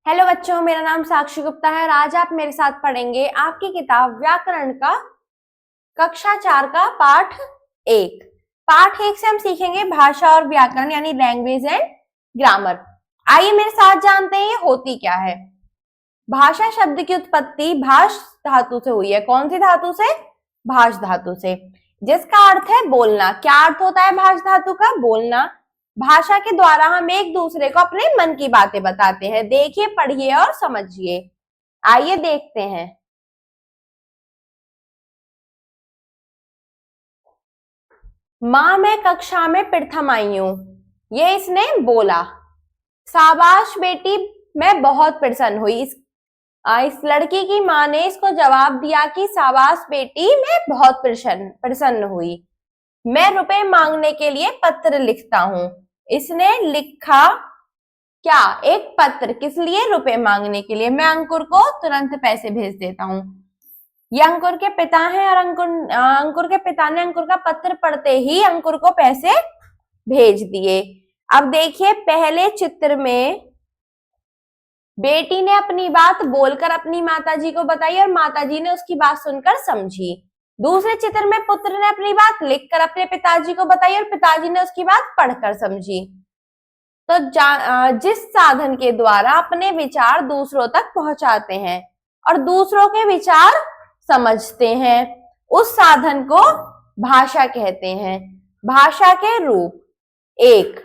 Hello बच्चों, मेरा नाम साक्षी गुप्ता है और आज आप मेरे साथ पढ़ेंगे आपकी किताब व्याकरण का कक्षा 4 का पाठ 1। पाठ 1 से हम सीखेंगे भाषा और व्याकरण यानी लैंग्वेज एंड ग्रामर। आइए मेरे साथ जानते हैं ये होती क्या है। भाषा शब्द की उत्पत्ति भाष धातु से हुई है। कौन सी धातु से? भाष धातु से, जिसका अर्थ है बोलना। क्या अर्थ होता है भाष धातु का? बोलना। भाषा के द्वारा हम एक दूसरे को अपने मन की बातें बताते हैं। देखिए, पढ़िए और समझिए। आइए देखते हैं। माँ मैं कक्षा में प्रथम आई हूं, ये इसने बोला। शाबाश बेटी, मैं बहुत प्रसन्न हुई। इस लड़की की माँ ने इसको जवाब दिया कि शाबाश बेटी, मैं बहुत प्रसन्न हुई। मैं रुपए मांगने के लिए पत्र लिखता हूँ। इसने लिखा क्या? एक पत्र। किस लिए? रुपए मांगने के लिए। मैं अंकुर को तुरंत पैसे भेज देता हूँ। ये अंकुर के पिता हैं और अंकुर के पिता ने अंकुर का पत्र पढ़ते ही अंकुर को पैसे भेज दिए। अब देखिए, पहले चित्र में बेटी ने अपनी बात बोलकर अपनी माताजी को बताई और माताजी ने उसकी बात सुनकर समझी। दूसरे चित्र में पुत्र ने अपनी बात लिखकर अपने पिताजी को बताई और पिताजी ने उसकी बात पढ़कर समझी। तो जिस साधन के द्वारा अपने विचार दूसरों तक पहुंचाते हैं और दूसरों के विचार समझते हैं, उस साधन को भाषा कहते हैं। भाषा के रूप: 1,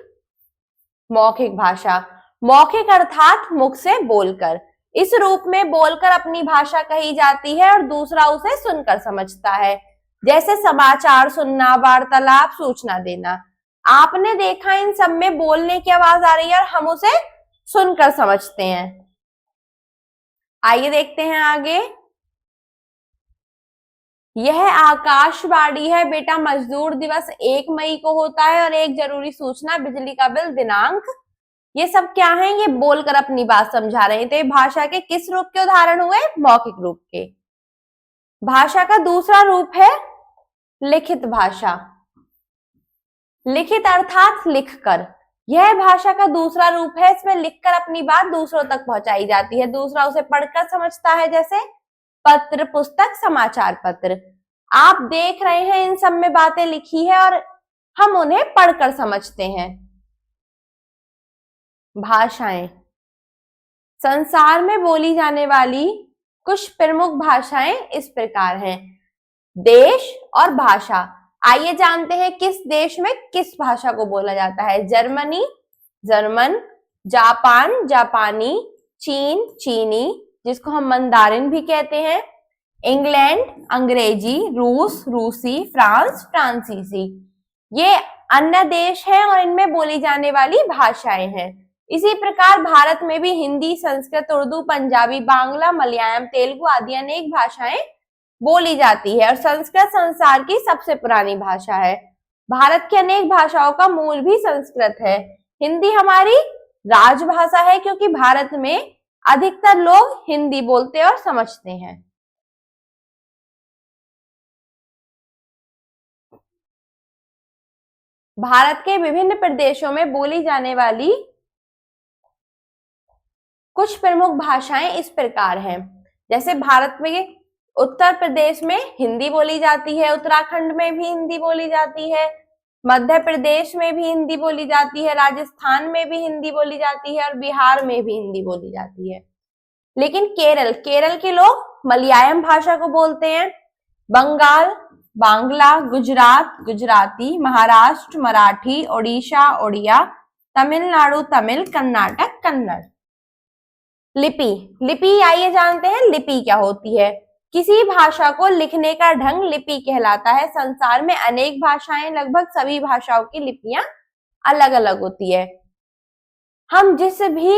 मौखिक भाषा। मौखिक अर्थात मुख से बोलकर। इस रूप में बोलकर अपनी भाषा कही जाती है और दूसरा उसे सुनकर समझता है, जैसे समाचार सुनना, वार्तालाप, सूचना देना। आपने देखा इन सब में बोलने की आवाज आ रही है और हम उसे सुनकर समझते हैं। आइए देखते हैं आगे। यह आकाशवाणी है बेटा। मजदूर दिवस 1 मई को होता है और एक जरूरी सूचना, बिजली का बिल, दिनांक। ये सब क्या है? ये बोलकर अपनी बात समझा रहे थे। भाषा के किस रूप के उदाहरण हुए? मौखिक रूप के। भाषा का दूसरा रूप है लिखित भाषा। लिखित अर्थात लिखकर। यह भाषा का दूसरा रूप है। इसमें लिखकर अपनी बात दूसरों तक पहुंचाई जाती है, दूसरा उसे पढ़कर समझता है, जैसे पत्र, पुस्तक, समाचार पत्र। आप देख रहे हैं इन सब में बातें लिखी है और हम उन्हें पढ़कर समझते हैं। भाषाएं: संसार में बोली जाने वाली कुछ प्रमुख भाषाएं इस प्रकार हैं। देश और भाषा। आइए जानते हैं किस देश में किस भाषा को बोला जाता है। Germany, German. जापान, जापानी। चीन, चीनी, जिसको हम मंदारिन भी कहते हैं। इंग्लैंड, अंग्रेजी। रूस, रूसी। फ्रांस, फ्रांसीसी। ये अन्य देश हैं और इनमें बोली जाने वाली भाषाएं हैं। इसी प्रकार भारत में भी हिंदी, संस्कृत, उर्दू, पंजाबी, बांग्ला, मलयालम, तेलुगु आदि अनेक भाषाएं बोली जाती है और संस्कृत संसार की सबसे पुरानी भाषा है। भारत की अनेक भाषाओं का मूल भी संस्कृत है। हिंदी हमारी राजभाषा है क्योंकि भारत में अधिकतर लोग हिंदी बोलते और समझते हैं। भारत के विभिन्न प्रदेशों में बोली जाने वाली कुछ प्रमुख भाषाएं इस प्रकार हैं। जैसे भारत में उत्तर प्रदेश में हिंदी बोली जाती है, उत्तराखंड में भी हिंदी बोली जाती है, मध्य प्रदेश में भी हिंदी बोली जाती है, राजस्थान में भी हिंदी बोली जाती है और बिहार में भी हिंदी बोली जाती है। लेकिन केरल के लोग मलयालम भाषा को बोलते हैं। बंगाल बांग्ला, गुजरात गुजराती, महाराष्ट्र मराठी, ओडिशा ओडिया, तमिलनाडु तमिल, कर्नाटक कन्नड़। लिपि आइए जानते हैं लिपि क्या होती है। किसी भाषा को लिखने का ढंग लिपि कहलाता है। संसार में अनेक भाषाएं, लगभग सभी भाषाओं की लिपियां अलग अलग होती है। हम जिस भी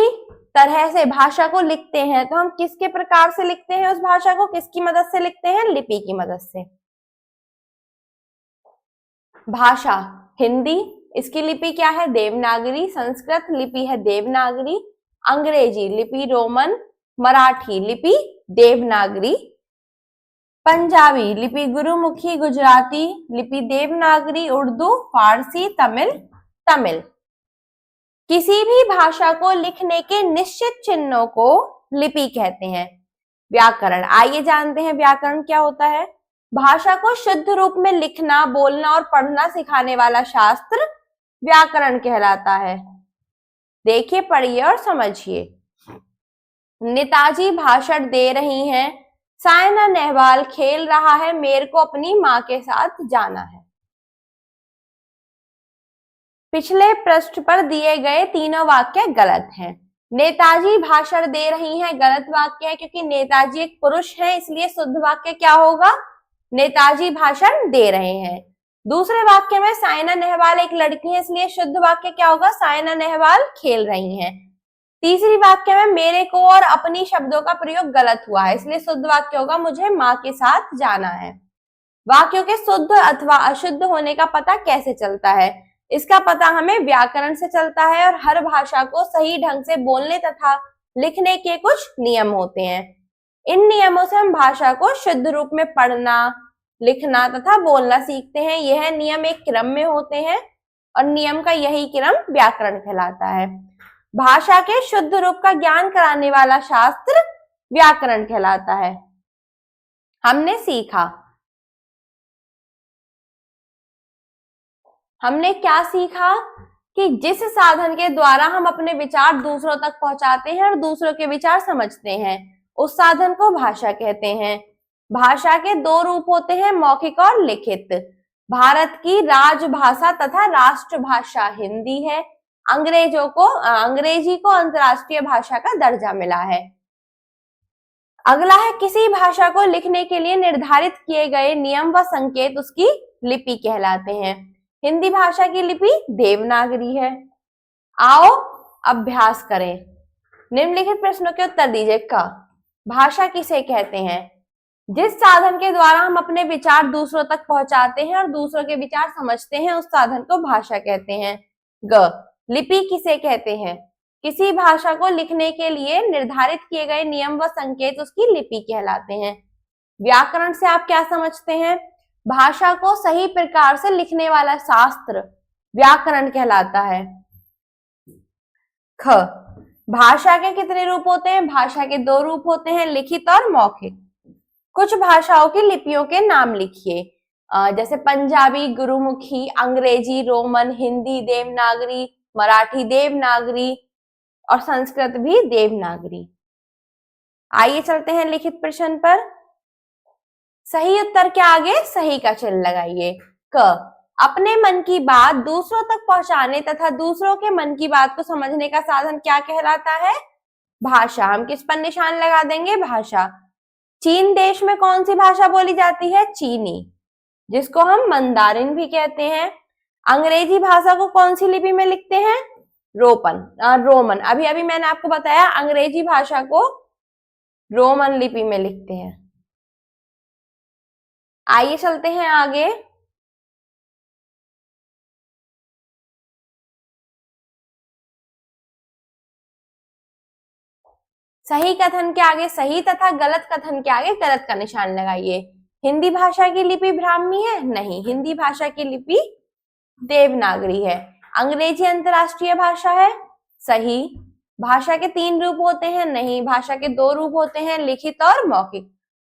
तरह से भाषा को लिखते हैं तो हम किसके प्रकार से लिखते हैं? उस भाषा को किसकी मदद से लिखते हैं? लिपि की मदद से। भाषा हिंदी, इसकी लिपि क्या है? देवनागरी। संस्कृत लिपि है देवनागरी। अंग्रेजी लिपि रोमन। मराठी लिपि देवनागरी। पंजाबी लिपि गुरुमुखी। गुजराती लिपि देवनागरी। उर्दू, फारसी, तमिल तमिल। किसी भी भाषा को लिखने के निश्चित चिन्हों को लिपि कहते हैं। व्याकरण, आइए जानते हैं व्याकरण क्या होता है। भाषा को शुद्ध रूप में लिखना, बोलना और पढ़ना सिखाने वाला शास्त्र व्याकरण कहलाता है। देखिए, पढ़िए और समझिए। नेताजी भाषण दे रही हैं, साइना नेहवाल खेल रहा है, मेरे को अपनी मां के साथ जाना है। पिछले पृष्ठ पर दिए गए तीनों वाक्य गलत हैं। नेताजी भाषण दे रही हैं गलत वाक्य है, क्योंकि नेताजी एक पुरुष है, इसलिए शुद्ध वाक्य क्या होगा, नेताजी भाषण दे रहे हैं। दूसरे वाक्य में साइना नेहवाल एक लड़की है, इसलिए शुद्ध वाक्य क्या होगा, साइना नेहवाल खेल रही हैं। तीसरी वाक्य में मेरे को और अपनी शब्दों का प्रयोग गलत हुआ है, इसलिए शुद्ध वाक्य होगा मुझे मां के साथ जाना है। वाक्यों के शुद्ध अथवा अशुद्ध होने का पता कैसे चलता है, इसका पता हमें व्याकरण से चलता है, और हर भाषा को सही ढंग से बोलने तथा लिखने के कुछ नियम होते हैं। इन नियमों से हम भाषा को शुद्ध रूप में पढ़ना, लिखना तथा बोलना सीखते हैं। यह नियम एक क्रम में होते हैं और नियम का यही क्रम व्याकरण कहलाता है। भाषा के शुद्ध रूप का ज्ञान कराने वाला शास्त्र व्याकरण कहलाता है। हमने सीखा, हमने क्या सीखा कि जिस साधन के द्वारा हम अपने विचार दूसरों तक पहुंचाते हैं और दूसरों के विचार समझते हैं, उस साधन को भाषा कहते हैं। भाषा के दो रूप होते हैं, मौखिक और लिखित। भारत की राजभाषा तथा राष्ट्रभाषा हिंदी है। अंग्रेजी को अंतर्राष्ट्रीय भाषा का दर्जा मिला है। अगला है, किसी भाषा को लिखने के लिए निर्धारित किए गए नियम व संकेत उसकी लिपि कहलाते हैं। हिंदी भाषा की लिपि देवनागरी है। आओ अभ्यास करें। निम्नलिखित प्रश्नों के उत्तर दीजिए। क, भाषा किसे कहते हैं, जिस साधन के द्वारा हम अपने विचार दूसरों तक पहुंचाते हैं और दूसरों के विचार समझते हैं, उस साधन को भाषा कहते हैं। ग, लिपि किसे कहते हैं, किसी भाषा को लिखने के लिए निर्धारित किए गए नियम व संकेत उसकी लिपि कहलाते हैं। व्याकरण से आप क्या समझते हैं, भाषा को सही प्रकार से लिखने वाला शास्त्र व्याकरण कहलाता है। ख, भाषा के कितने रूप होते हैं, भाषा के दो रूप होते हैं, लिखित और मौखिक। कुछ भाषाओं की लिपियों के नाम लिखिए, जैसे पंजाबी गुरुमुखी, अंग्रेजी रोमन, हिंदी देवनागरी, मराठी देवनागरी और संस्कृत भी देवनागरी। आइए चलते हैं लिखित प्रश्न पर। सही उत्तर के आगे सही का चिन्ह लगाइए। क, अपने मन की बात दूसरों तक पहुंचाने तथा दूसरों के मन की बात को समझने का साधन क्या कहलाता है, भाषा। हम किस पर निशान लगा देंगे, भाषा। चीन देश में कौन सी भाषा बोली जाती है, चीनी, जिसको हम मंदारिन भी कहते हैं। अंग्रेजी भाषा को कौन सी लिपि में लिखते हैं, रोमन। अभी अभी मैंने आपको बताया अंग्रेजी भाषा को रोमन लिपि में लिखते हैं। आइए चलते हैं आगे। सही कथन के आगे सही तथा गलत कथन के आगे गलत का निशान लगाइए। हिंदी भाषा की लिपि ब्राह्मी है, नहीं, हिंदी भाषा की लिपि देवनागरी है। अंग्रेजी अंतरराष्ट्रीय भाषा है, सही। भाषा के तीन रूप होते हैं, नहीं, भाषा के दो रूप होते हैं, लिखित और मौखिक।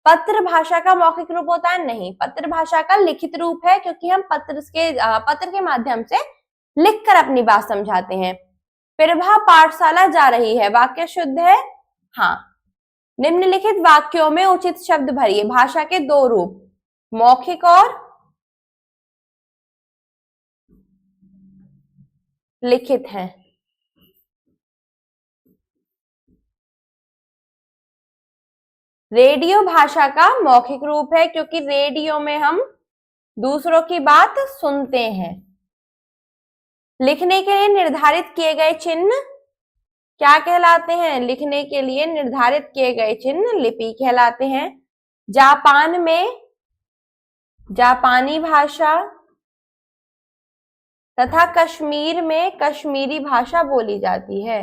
पत्र भाषा का मौखिक रूप होता है, नहीं, पत्र भाषा का लिखित रूप है, क्योंकि हम पत्र के माध्यम से लिखकर अपनी बात समझाते हैं। प्रभा पाठशाला जा रही है, वाक्य शुद्ध है, हाँ। निम्नलिखित वाक्यों में उचित शब्द भरिए। भाषा के दो रूप, मौखिक और लिखित हैं। रेडियो भाषा का मौखिक रूप है, क्योंकि रेडियो में हम दूसरों की बात सुनते हैं। लिखने के लिए निर्धारित किए गए चिन्ह क्या कहलाते हैं, लिखने के लिए निर्धारित किए गए चिन्ह लिपि कहलाते हैं। जापान में जापानी भाषा तथा कश्मीर में कश्मीरी भाषा बोली जाती है।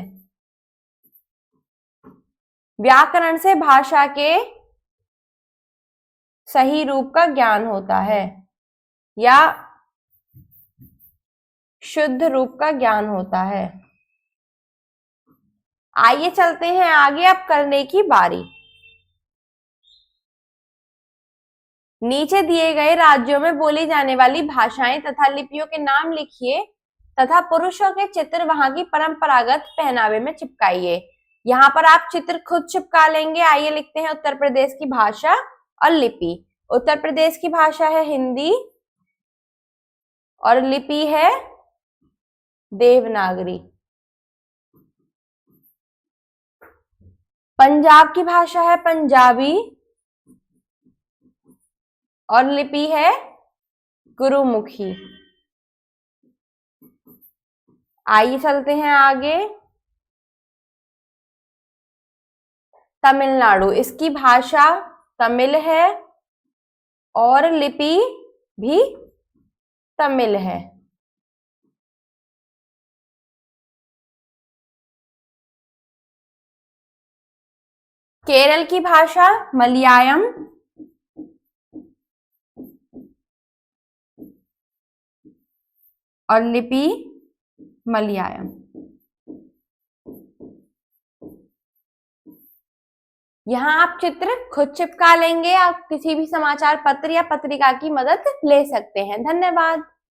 व्याकरण से भाषा के सही रूप का ज्ञान होता है या शुद्ध रूप का ज्ञान होता है। आइए चलते हैं आगे, अब करने की बारी। नीचे दिए गए राज्यों में बोली जाने वाली भाषाएं तथा लिपियों के नाम लिखिए तथा पुरुषों के चित्र वहां की परंपरागत पहनावे में चिपकाइए। यहाँ पर आप चित्र खुद चिपका लेंगे। आइए लिखते हैं उत्तर प्रदेश की भाषा और लिपि। उत्तर प्रदेश की भाषा है हिंदी और लिपि है देवनागरी। पंजाब की भाषा है पंजाबी और लिपि है गुरुमुखी। आइए चलते हैं आगे। तमिलनाडु, इसकी भाषा तमिल है और लिपि भी तमिल है। केरल की भाषा मलयालम और लिपि मलयालम। यहाँ आप चित्र खुद चिपका लेंगे। आप किसी भी समाचार पत्र या पत्रिका की मदद ले सकते हैं। धन्यवाद।